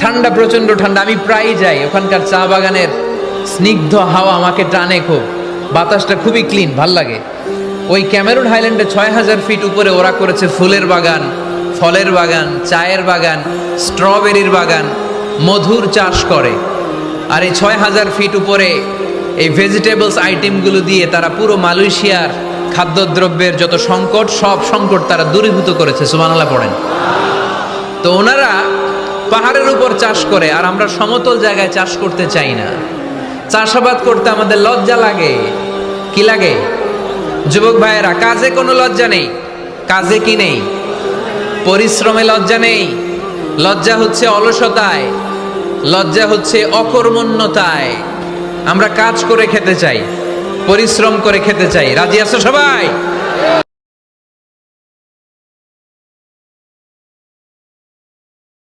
ঠান্ডা, প্রচন্ড ঠান্ডা। আমি প্রায়ই যাই, ওখানকার চা বাগানের স্নিগ্ধ হাওয়া আমাকে টানে খুব, বাতাসটা খুবই ক্লিন, ভাল লাগে। ওই ক্যামেরুন হাইল্যান্ডে 6,000 ফিট উপরে ওরা করেছে ফুলের বাগান, ফলের বাগান, চায়ের বাগান, স্ট্রবেরির বাগান, মধুর চাষ করে। আর এই 6,000 ফিট উপরে এই ভেজিটেবলস আইটেমগুলো দিয়ে তারা পুরো মালয়েশিয়ার খাদ্যদ্রব্যের যত সংকট, সব সংকট তারা দূরীভূত করেছে। সুবহানাল্লাহ পড়েন। তো ওনারা পাহাড়ের উপর চাষ করে, আর আমরা সমতল জায়গায় চাষ করতে চাই না। চাষাবাদ করতে আমাদের লজ্জা লাগে। কি লাগে? যুবক ভাইয়েরা, কাজে কোনো লজ্জা নেই। কাজে কি নেই? পরিশ্রমে লজ্জা নেই। লজ্জা হচ্ছে অলসতায়, লজ্জা হচ্ছে অকর্মণ্যতায়। আমরা কাজ করে খেতে চাই, পরিশ্রম করে খেতে চাই। রাজি আছো সবাই?